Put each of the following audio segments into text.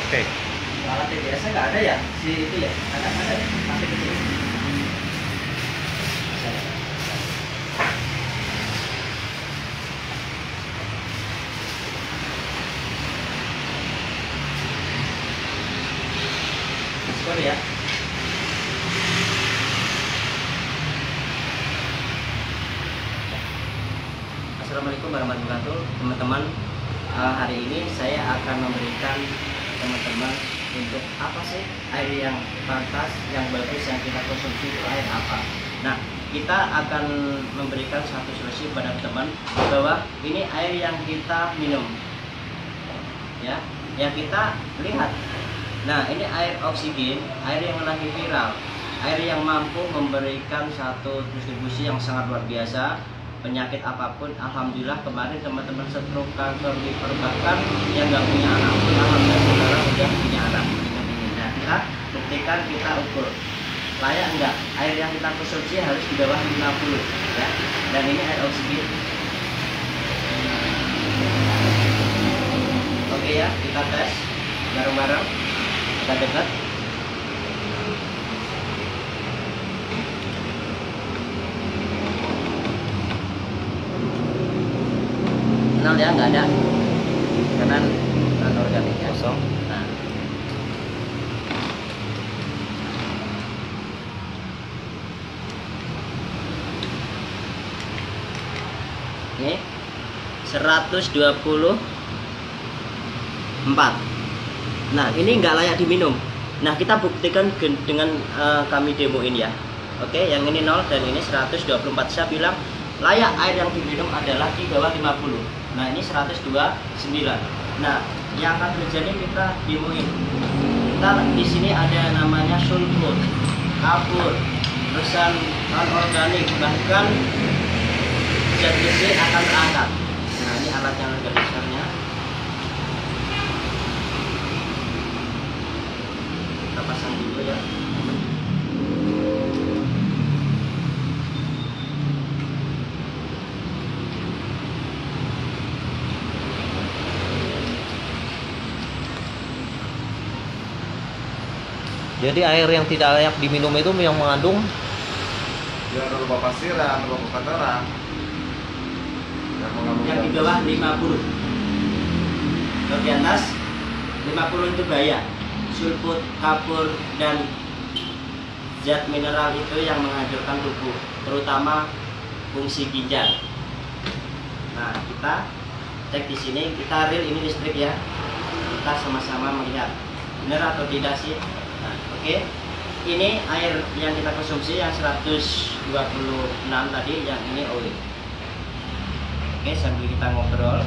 Oke. Alat TBS nggak ada ya? Si itu ya? Ada ya? Masih kecil. Skor ya. Assalamualaikum warahmatullahi wabarakatuh, teman-teman. Hari ini saya akan memberikan teman-teman untuk apa sih air yang pantas, yang bagus, yang kita konsumsi itu air apa. Nah, kita akan memberikan satu solusi kepada teman bahwa ini air yang kita minum, ya, yang kita lihat. Nah, ini air oksigen, air yang lagi viral, air yang mampu memberikan satu distribusi yang sangat luar biasa. Penyakit apapun, alhamdulillah kemarin teman-teman stroke, kanker, liver, bahkan yang nggak punya anak pun alhamdulillah saudara udah punya anak. Nah, kita buktikan, kita ukur layak enggak air yang kita konsumsi harus di bawah 50 ya. Dan ini air oksigen. Oke ya, kita tes bareng-bareng, kita dekat. Nol ya, nggak ada karena anorganiknya Kosong. Nah, ini 124. Nah, ini nggak layak diminum. Nah, kita buktikan dengan kami demoin ya. Oke, yang ini 0 dan ini 124. Saya bilang layak air yang diminum adalah di bawah 50. Nah, ini 129. Nah, yang akan terjadi kita demoin. Kita di sini ada namanya sulfur, kapur, terusan anorganik, bahkan zat besi akan terangkat. Nah, ini alatnya organisasinya. Kita pasang dulu ya. Jadi air yang tidak layak diminum itu yang mengandung Ya, ada beberapa pasiran, beberapa kotoran yang mengandung Yang di bawah 50. Kalau di atas 50 itu bahaya. Sulfur, kapur, dan zat mineral itu yang menghancurkan tubuh, terutama fungsi ginjal. Nah, kita cek di sini, kita real ini listrik ya. Kita sama-sama melihat benar atau tidak sih. Nah, oke. Ini air yang kita konsumsi yang 126 tadi, yang ini oil. Oke, sambil kita ngobrol.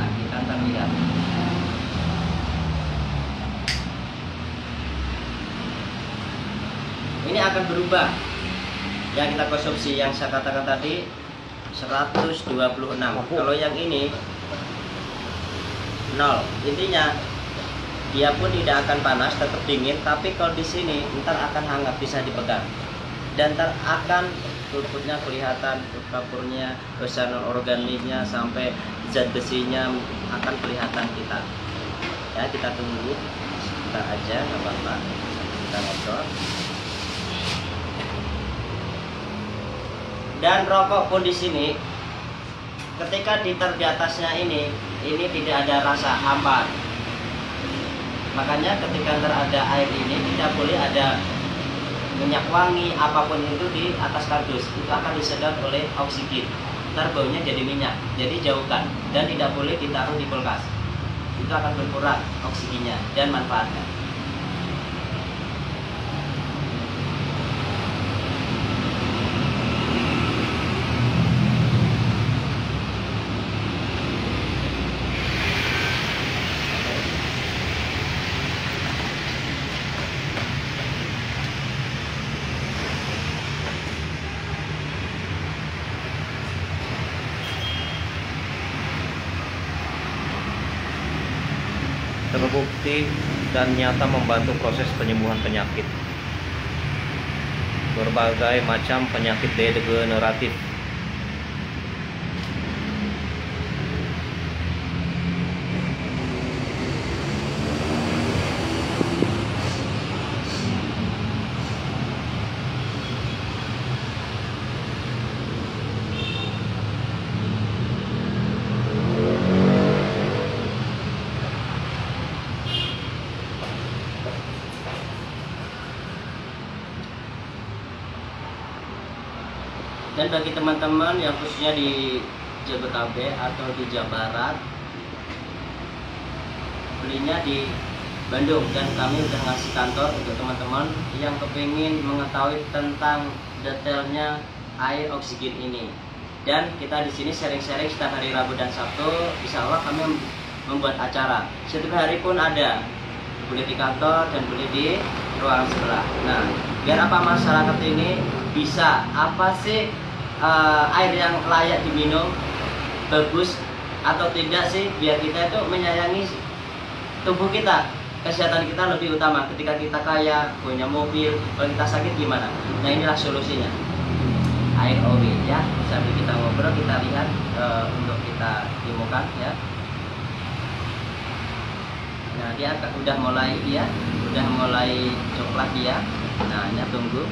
Nah, kita akan lihat. Ini akan berubah. Yang kita konsumsi yang saya katakan tadi 126. Kalau yang ini 0. Intinya dia pun tidak akan panas, tetap dingin, tapi kalau di sini ntar akan hangat, bisa dipegang. Dan ntar akan sulfurnya kelihatan, kapurnya, dosa organiknya, sampai zat besinya akan kelihatan kita. Ya, kita tunggu sebentar aja, nggak apa-apa. Kita ngobrol. Dan rokok pun di sini, ketika diter di atasnya ini tidak ada rasa hambar. Makanya ketika ada air ini tidak boleh ada minyak wangi apapun itu di atas kardus, itu akan disedot oleh oksigen. Ntar baunya jadi minyak, jadi jauhkan dan tidak boleh ditaruh di kulkas. Itu akan berkurang oksigennya dan manfaatnya. terbukti dan nyata membantu proses penyembuhan penyakit. Berbagai macam penyakit degeneratif. Dan bagi teman-teman yang khususnya di Jabodetabek atau di Jawa Barat, belinya di Bandung, dan kami udah ngasih kantor untuk teman-teman yang kepingin mengetahui tentang detailnya air oksigen ini. Dan kita di sini sharing-sharing setiap hari Rabu dan Sabtu. Insya Allah kami membuat acara setiap hari pun ada, boleh di kantor dan boleh di ruangan sebelah. Nah, biar apa masyarakat ini bisa apa sih air yang layak diminum, bagus atau tidak sih, biar kita itu menyayangi tubuh kita, kesehatan kita lebih utama. Ketika kita kaya, punya mobil, kalau kita sakit gimana? Nah, inilah solusinya, air OW ya. Sambil kita ngobrol, kita lihat untuk kita demokan ya. Nah, dia udah mulai coklat dia. Nah, ini tunggu.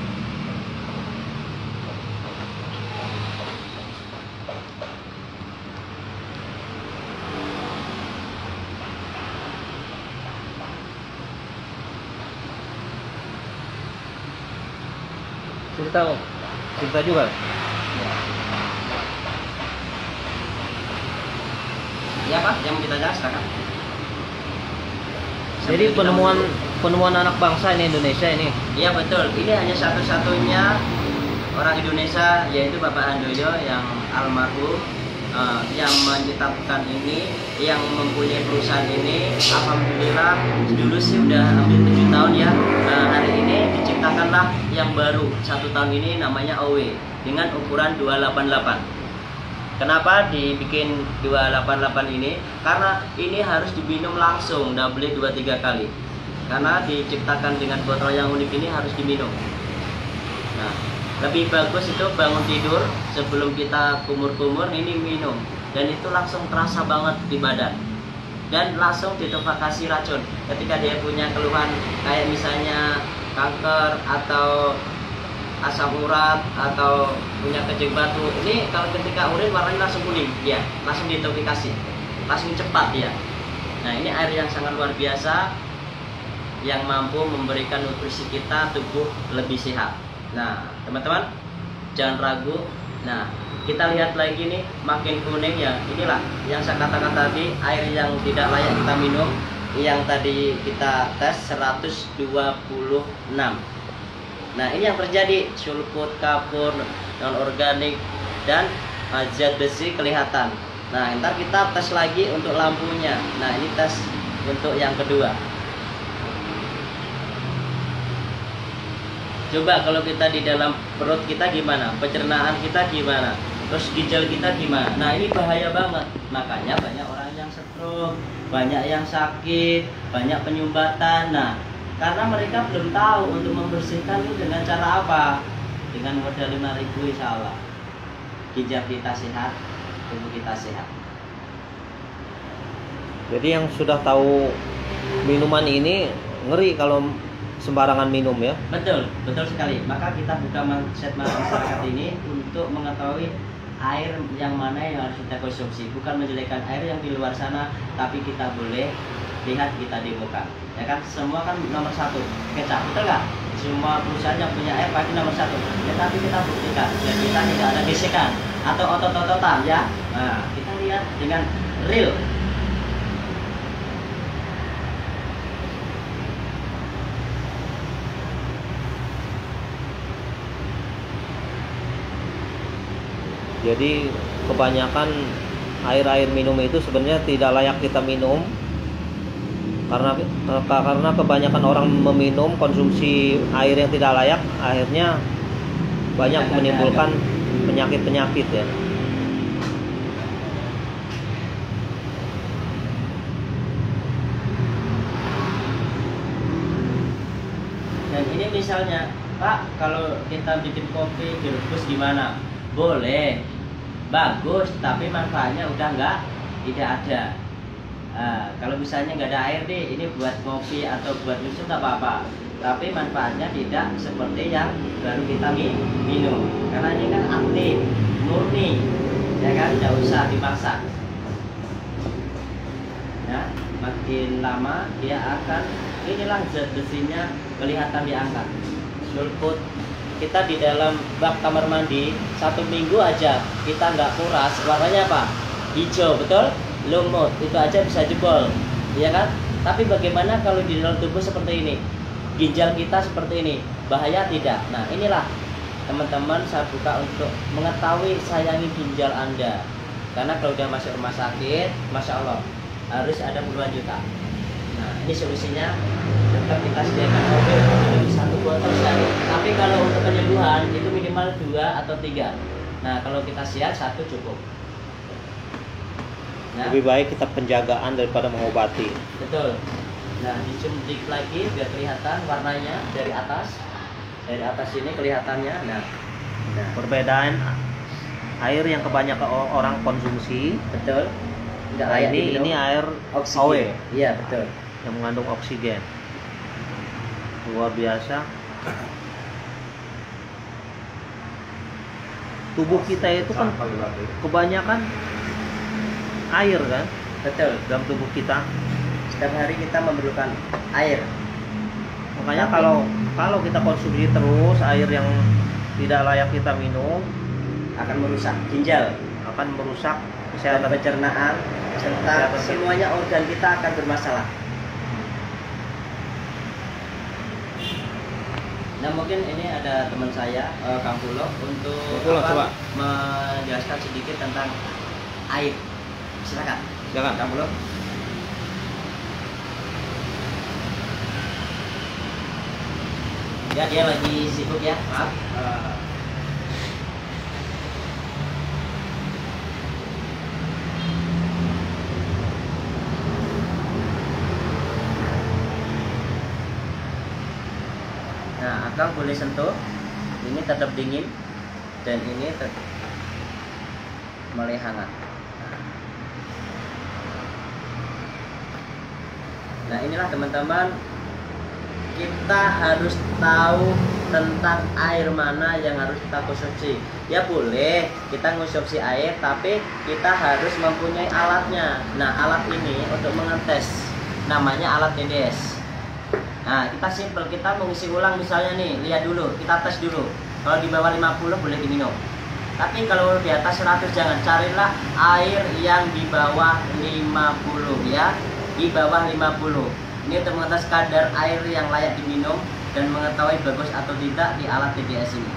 Cerita juga. Ya Pak, yang kita jelas silakan. Jadi penemuan anak bangsa ini Indonesia ini. Iya betul, ini hanya satu-satunya orang Indonesia, yaitu Bapak Handoyo yang almarhum, yang menciptakan ini, yang mempunyai perusahaan ini. Alhamdulillah dulu sih udah hampir 7 tahun ya. Hari ini diciptakanlah yang baru 1 tahun ini, namanya OW dengan ukuran 288. Kenapa dibikin 288 ini? Karena ini harus diminum langsung, tidak boleh 2-3 kali. Karena diciptakan dengan botol yang unik ini harus diminum. Nah, lebih bagus itu bangun tidur sebelum kita kumur-kumur ini minum, dan itu langsung terasa banget di badan dan langsung ditoksikasi racun. Ketika dia punya keluhan kayak misalnya kanker atau asam urat atau punya kencing batu, ini kalau ketika urin warnanya langsung kuning, ya langsung ditoksikasi, langsung cepat ya. Nah, ini air yang sangat luar biasa yang mampu memberikan nutrisi kita, tubuh lebih sehat. Nah, teman-teman jangan ragu. Nah, kita lihat lagi nih, makin kuning ya. Inilah yang saya katakan tadi, air yang tidak layak kita minum, yang tadi kita tes 126. Nah, ini yang terjadi, sulfut, kapur, non organik, dan zat besi kelihatan. Nah, ntar kita tes lagi untuk lampunya. Nah, ini tes untuk yang kedua. Coba kalau kita di dalam perut kita gimana, pencernaan kita gimana, terus ginjal kita gimana. Nah, ini bahaya banget. Makanya banyak orang yang stroke, banyak yang sakit, banyak penyumbatan. Nah, karena mereka belum tahu untuk membersihkan itu dengan cara apa. Dengan modal 5.000 insya Allah ginjal kita sehat, tubuh kita sehat. Jadi yang sudah tahu minuman ini ngeri kalau sembarangan minum ya. Betul, betul sekali. Maka kita buka mindset masyarakat ini untuk mengetahui air yang mana yang harus kita konsumsi. Bukan menjelekkan air yang di luar sana, tapi kita boleh lihat, kita demokan. Ya kan, semua kan nomor 1 kecap, betul nggak? Semua perusahaan yang punya air pasti nomor 1. Ya, tapi kita buktikan, ya kita tidak ada gesekan atau otot-ototan ya. Nah, kita lihat dengan real. Jadi kebanyakan air minum itu sebenarnya tidak layak kita minum. Karena kebanyakan orang meminum, konsumsi air yang tidak layak, akhirnya banyak menimbulkan penyakit-penyakit ya. Dan ini misalnya, Pak, kalau kita bikin kopi direbus gimana? Boleh, bagus, tapi manfaatnya udah tidak ada. Kalau misalnya nggak ada air deh, ini buat kopi atau buat minum tak apa-apa, tapi manfaatnya tidak seperti yang baru kita minum, karena ini kan aktif, murni, ya kan, nggak usah dimasak. Nah, makin lama dia akan, inilah zat besinya kelihatan diangkat, sulfut, kita di dalam bak kamar mandi 1 minggu aja kita nggak kuras, warnanya apa? Hijau, betul? Lumut, itu aja bisa jebol, ya kan? Tapi bagaimana kalau di dalam tubuh seperti ini? Ginjal kita seperti ini, bahaya tidak? Nah, inilah teman-teman saya buka untuk mengetahui sayangi ginjal Anda. Karena kalau udah masuk rumah sakit, Masya Allah, harus ada puluhan juta. Nah, ini solusinya, tetap kita sediakan mobil 1 botol sehari. Tapi kalau untuk penyembuhan itu minimal 2 atau 3. Nah, kalau kita siap 1 cukup. Nah, Lebih baik kita penjagaan daripada mengobati. betul. Nah, di-zoom dikit lagi biar kelihatan warnanya dari atas. Dari atas ini kelihatannya. Nah, Perbedaan air yang kebanyakan orang konsumsi. betul. Nggak Nah, layak ini diminum. air Oksigen. OE Iya, betul. yang mengandung oksigen. Luar biasa. Tubuh kita itu kan kebanyakan air kan Betul. dalam tubuh kita. Setiap hari kita memerlukan air. Makanya Tapi- kalau kita konsumsi terus air yang tidak layak kita minum Akan merusak ginjal, akan merusak kesehatan kesehatan. pencernaan, serta Kesehatan. semuanya organ kita akan bermasalah. Nah, mungkin ini ada teman saya, Kang Pulo, untuk Pulo, coba. menjelaskan sedikit tentang air. Silakan, Jangan. Kang Pulo. Ya, dia lagi sibuk ya, maaf. Nah, Akang boleh sentuh. Ini tetap dingin dan ini tetap mulai hangat. Nah, inilah teman-teman, kita harus tahu tentang air mana yang harus kita konsumsi. Ya boleh kita konsumsi air, tapi kita harus mempunyai alatnya. Nah, alat ini untuk mengetes, namanya alat DDS. Nah, kita simpel, kita mengisi ulang misalnya nih, lihat dulu, kita tes dulu. Kalau di bawah 50 boleh diminum. Tapi kalau di atas 100 jangan, carilah air yang di bawah 50 ya. Di bawah 50. Ini untuk mengetes kadar air yang layak diminum dan mengetahui bagus atau tidak di alat TDS ini.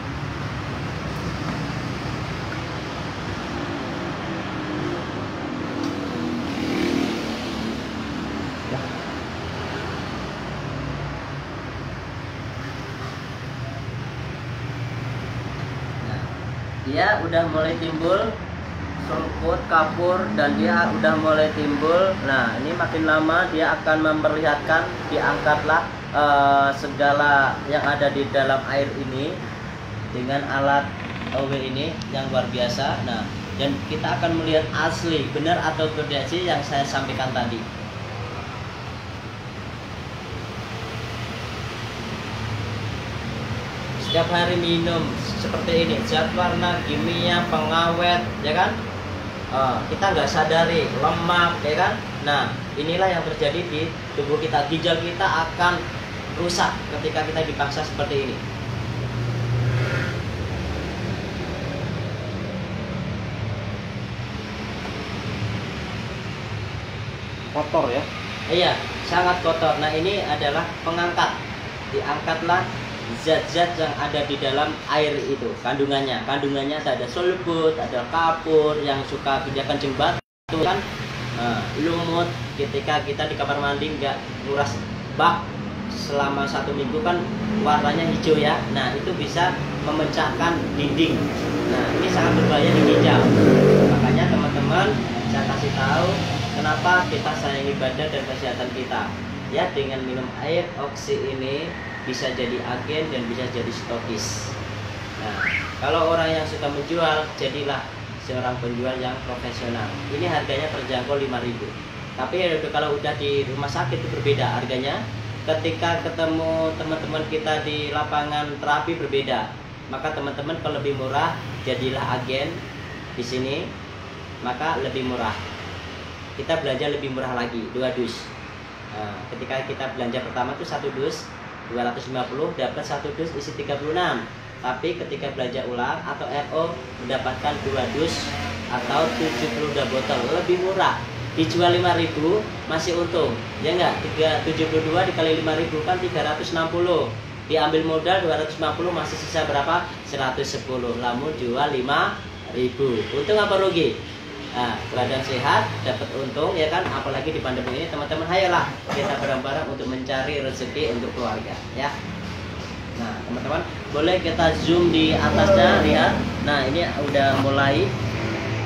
Nah, dia udah mulai timbul seruput, kapur, dan dia udah mulai timbul. Nah, ini makin lama dia akan memperlihatkan, diangkatlah segala yang ada di dalam air ini dengan alat OW ini yang luar biasa. Nah, dan kita akan melihat asli benar atau tidak sih yang saya sampaikan tadi. Setiap hari minum seperti ini, zat warna kimia pengawet, ya kan? Kita nggak sadari lemak, ya kan? Nah, inilah yang terjadi di tubuh kita. Ginjal kita akan rusak ketika kita dipaksa seperti ini. Kotor ya. Iya, sangat kotor. Nah, ini adalah pengangkat. Diangkatlah zat-zat yang ada di dalam air itu, kandungannya ada sulfut, ada kapur yang suka pindahkan jembat itu kan, lumut. Ketika kita di kamar mandi nggak nguras bak selama 1 minggu kan warnanya hijau ya. Nah, itu bisa memecahkan dinding. Nah, ini sangat berbahaya di ginjal. Makanya teman-teman, saya kasih tahu kenapa kita sayangi badan dan kesehatan kita. Ya, dengan minum air oksi ini bisa jadi agen dan bisa jadi stokis. Nah, kalau orang yang suka menjual, jadilah seorang penjual yang profesional. Ini harganya terjangkau 5.000. Tapi kalau udah di rumah sakit itu berbeda harganya. Ketika ketemu teman-teman kita di lapangan terapi berbeda. Maka teman-teman kalau lebih murah, jadilah agen di sini, maka lebih murah. Kita belanja lebih murah lagi, 2 dus. Nah, ketika kita belanja pertama itu 1 dus 250, dapat 1 dus isi 36. Tapi ketika belanja ulang atau RO mendapatkan 2 dus atau 72 botol, lebih murah. Dijual 5.000 masih untung, ya enggak? 72 dikali 5.000 kan 360. Diambil modal 250, masih sisa berapa? 110. Lamun jual 5.000. Untung apa rugi? Nah, badan sehat, dapat untung, ya kan? Apalagi di pandemi ini, teman-teman, hayolah kita bareng-bareng untuk mencari rezeki untuk keluarga, ya. Nah, teman-teman, boleh kita zoom di atasnya, lihat. Nah, ini udah mulai.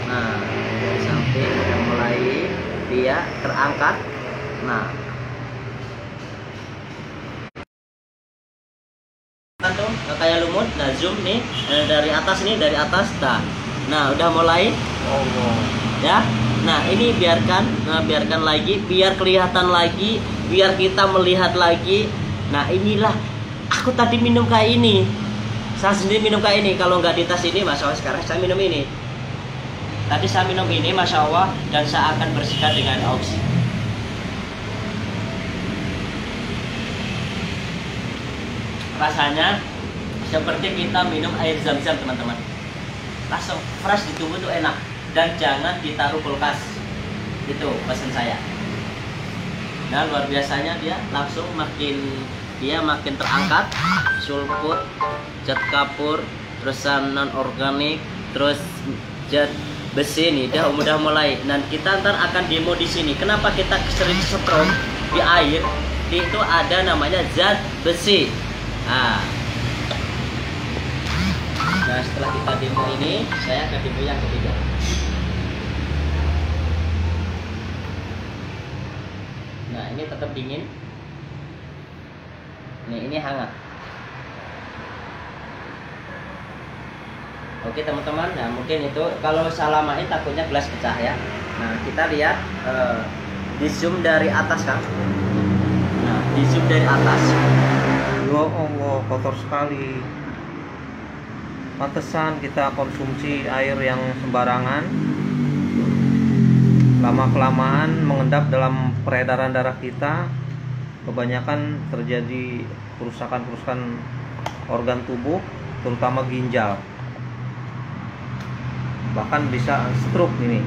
Nah, dari samping udah mulai dia terangkat. Nah, kan tuh kayak lumut. Nah, zoom nih dari atas, nih dari atas. Nah, udah mulai. Ya. Nah, ini biarkan lagi, biar kelihatan lagi, biar kita melihat lagi. Nah, inilah aku tadi minum kayak ini. Saya sendiri minum kayak ini. Kalau nggak di tas ini, Masya Allah, sekarang saya minum ini. Tadi saya minum ini, Masya Allah, dan saya akan bersihkan dengan oksi. Rasanya seperti kita minum air zam-zam, teman-teman. Langsung fresh di tubuh tuh enak. Dan jangan ditaruh kulkas. Itu pesan saya. Nah, luar biasanya dia langsung makin terangkat. Sulfur, zat kapur, terus non organik, terus zat besi nih, udah mulai. Dan kita ntar akan demo di sini. Kenapa kita sering setrum di air? Itu ada namanya zat besi. Nah, setelah kita demo ini, saya akan demo yang ketiga. Nah, ini tetap dingin. Nih, ini hangat. Oke, teman-teman, nah mungkin itu kalau saya lamain takutnya gelas pecah ya. Nah, kita lihat di zoom dari atas, kan. Nah, di zoom dari atas. Ya Allah, kotor sekali. Pantesan kita konsumsi air yang sembarangan, lama-kelamaan mengendap dalam peredaran darah kita. Kebanyakan terjadi kerusakan organ tubuh, terutama ginjal. Bahkan bisa stroke ini.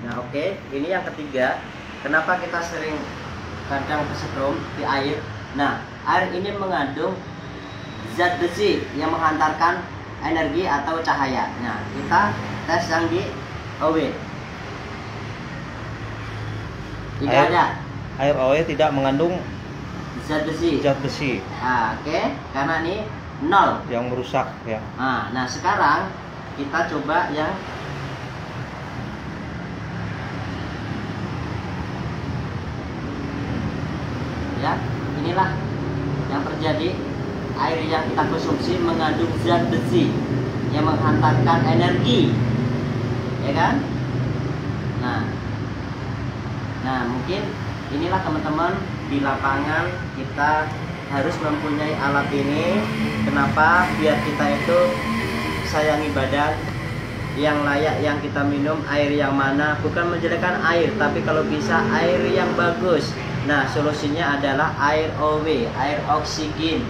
Nah, oke, ini yang ketiga. Kenapa kita sering kadang kesetrum di air? Nah, air ini mengandung zat besi yang menghantarkan energi atau cahaya. Nah, kita tes yang di OW. Tidak ada. Air OW tidak mengandung zat besi. Nah, oke, karena ini 0 yang merusak ya. Nah, sekarang kita coba yang ya, inilah yang terjadi. Air yang kita konsumsi mengandung zat besi yang menghantarkan energi, ya kan? Nah, mungkin inilah teman-teman, di lapangan kita harus mempunyai alat ini. Kenapa? Biar kita itu sayangi badan, yang layak yang kita minum air yang mana, bukan menjelekkan air, tapi kalau bisa air yang bagus. Nah, solusinya adalah air OW, air oksigen.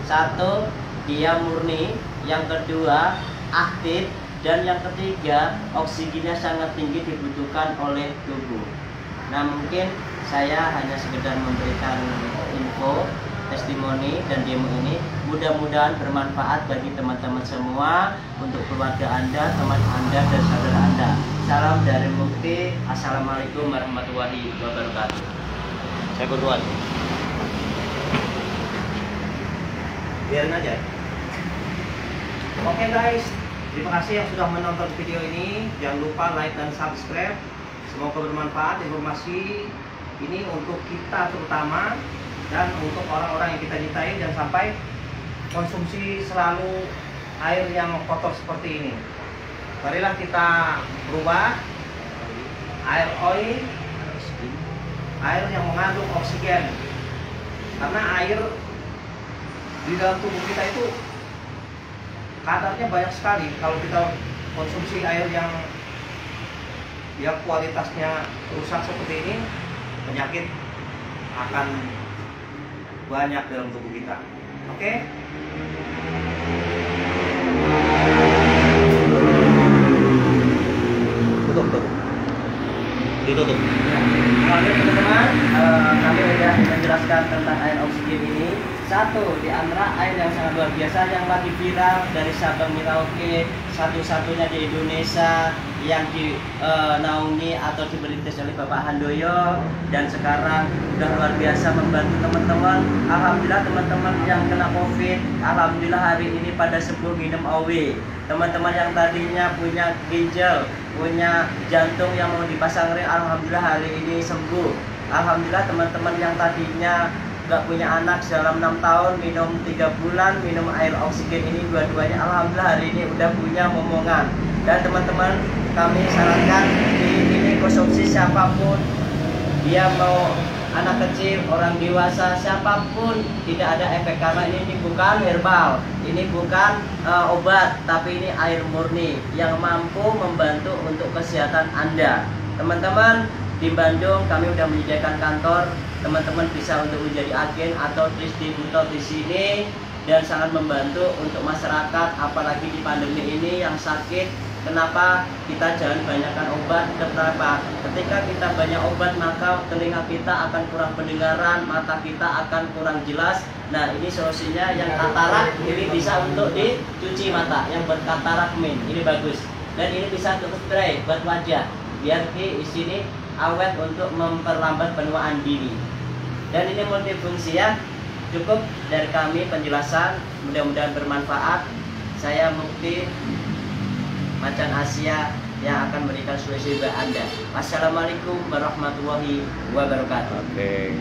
Satu, dia murni. Yang kedua, aktif. Dan yang ketiga, oksigennya sangat tinggi dibutuhkan oleh tubuh. Nah, mungkin saya hanya sekedar memberikan info, testimoni dan demo ini. Mudah-mudahan bermanfaat bagi teman-teman semua, untuk keluarga Anda, teman Anda, dan saudara Anda. Salam dari Mukti. Assalamualaikum warahmatullahi wabarakatuh. Saya berdoa. Biarin aja. Oke guys, terima kasih yang sudah menonton video ini. Jangan lupa like dan subscribe. Semoga bermanfaat informasi ini untuk kita terutama, dan untuk orang-orang yang kita cintai. Jangan sampai konsumsi selalu air yang kotor seperti ini. Marilah kita berubah. Air oil, air yang mengandung oksigen. Karena air di dalam tubuh kita itu kadarnya banyak sekali. Kalau kita konsumsi air yang kualitasnya rusak seperti ini, penyakit akan banyak dalam tubuh kita. Oke? ditutup. Oke teman-teman, kami sudah menjelaskan tentang air oksigen ini. Satu di antara air yang sangat luar biasa yang lagi viral dari Sabang Merauke, satu-satunya di Indonesia yang dinaungi atau diberintis oleh Bapak Handoyo, dan sekarang sudah luar biasa membantu teman-teman. Alhamdulillah teman-teman yang kena COVID, alhamdulillah hari ini pada sembuh minum OW. Teman-teman yang tadinya punya ginjal, punya jantung yang mau dipasang ring, alhamdulillah hari ini sembuh. Alhamdulillah teman-teman yang tadinya nggak punya anak dalam 6 tahun, minum 3 bulan minum air oksigen ini dua-duanya, alhamdulillah hari ini udah punya momongan. Dan teman-teman, kami sarankan ini konsumsi siapapun, dia mau anak kecil, orang dewasa, siapapun, tidak ada efek karena ini bukan herbal, ini bukan obat, tapi ini air murni yang mampu membantu untuk kesehatan Anda. Teman-teman, di Bandung kami sudah menyediakan kantor, teman-teman bisa untuk menjadi agen atau distributor di sini, dan sangat membantu untuk masyarakat, apalagi di pandemi ini yang sakit. Kenapa kita jangan banyakkan obat? Kenapa? Ketika kita banyak obat, maka telinga kita akan kurang pendengaran, mata kita akan kurang jelas. Nah, ini solusinya. Yang katarak ini bisa untuk dicuci mata, yang berkatarak min ini bagus, dan ini bisa untuk spray buat wajah biar di sini awet untuk memperlambat penuaan dini. Dan ini multifungsi ya. Cukup dari kami penjelasan, mudah-mudahan bermanfaat. Saya Mukti Macan Asia yang akan memberikan solusi buat Anda. Wassalamualaikum warahmatullahi wabarakatuh. Oke.